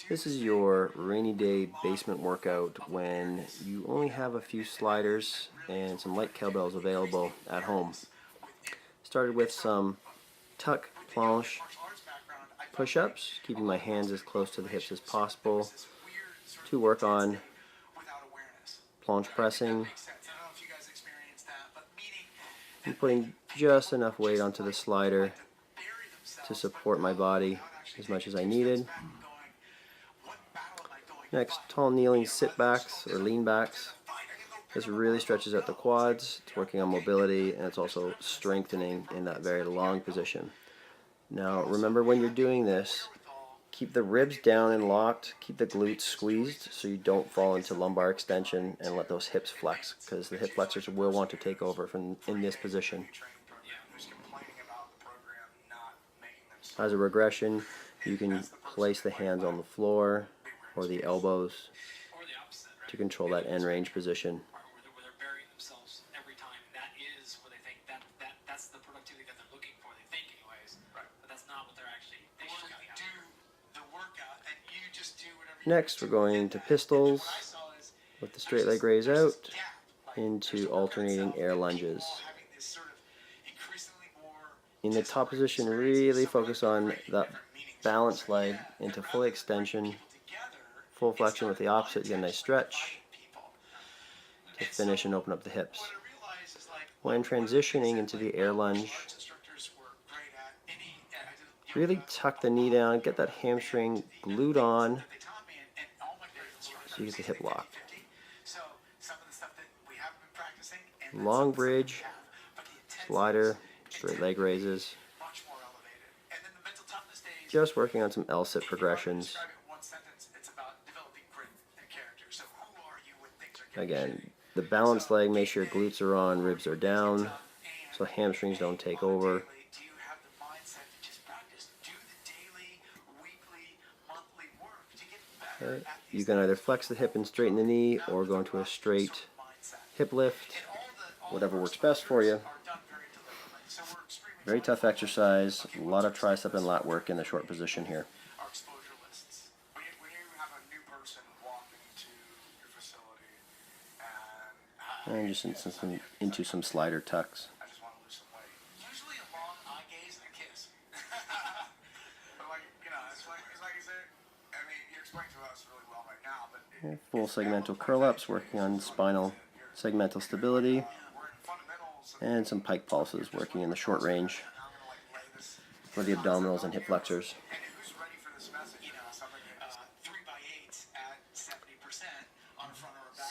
This is your rainy day basement workout when you only have a few sliders and some light kettlebells available at home. Started with some tuck planche push-ups, keeping my hands as close to the hips as possible to work on planche pressing and putting just enough weight onto the slider to support my body as much as I needed. Next, tall kneeling sit backs or lean backs. This really stretches out the quads. It's working on mobility, and it's also strengthening in that very long position. Now remember, when you're doing this, keep the ribs down and locked, keep the glutes squeezed so you don't fall into lumbar extension, and let those hips flex, because the hip flexors will want to take over from in this position. As a regression, you can place the hands on the floor or the elbows to control that end range position. Next, we're going to pistols with the straight leg raise out into alternating air lunges. In the top position, really focus on that balanced leg into full extension, full flexion with the opposite, get a nice stretch to finish and open up the hips. When transitioning into the air lunge, really tuck the knee down, get that hamstring glued on so you get the hip locked. Long bridge, slider, straight leg raises. Just working on some L-sit progressions. Again, the balanced leg, make sure glutes are on, ribs are down, so hamstrings don't take over. Okay. You can either flex the hip and straighten the knee, or go into a straight hip lift, whatever works best for you. Very tough exercise, a lot of tricep and lat work in the short position here. And just into some slider tucks. Full segmental curl-ups, working on spinal segmental stability, and some pike pulses, working in the short range for the abdominals and hip flexors.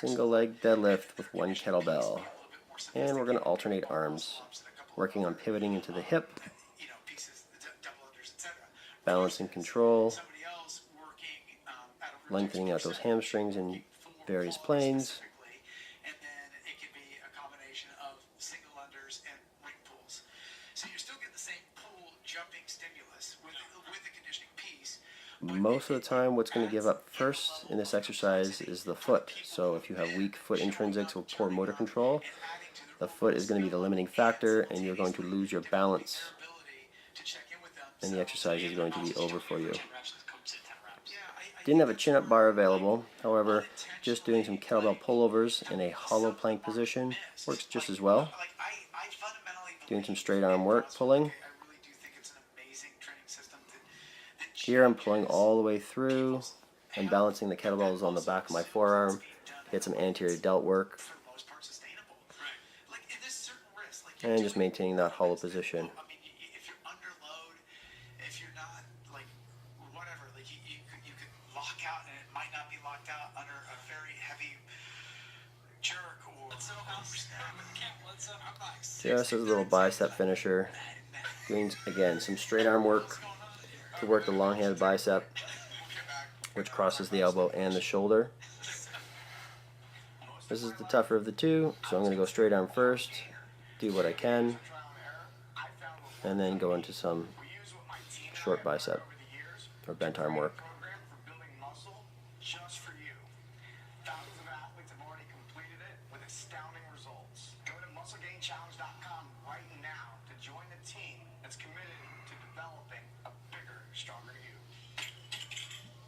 Single leg deadlift with one kettlebell, and we're going to alternate arms, working on pivoting into the hip, balance and control, lengthening out those hamstrings in various planes. Most of the time, what's going to give up first in this exercise is the foot. So if you have weak foot intrinsics or poor motor control, the foot is going to be the limiting factor, and you're going to lose your balance, and the exercise is going to be over for you. Didn't have a chin-up bar available, however, just doing some kettlebell pullovers in a hollow plank position works just as well. Doing some straight arm work, pulling. Here I'm pulling all the way through and balancing the kettlebells on the back of my forearm to get some anterior delt work. And just maintaining that hollow position. Just as a little bicep finisher. Doing, again, some straight arm work to work the long-handed bicep, which crosses the elbow and the shoulder. This is the tougher of the two, so I'm going to go straight arm first, do what I can, and then go into some short bicep or bent arm work. Challenge.com right now to join the team that's committed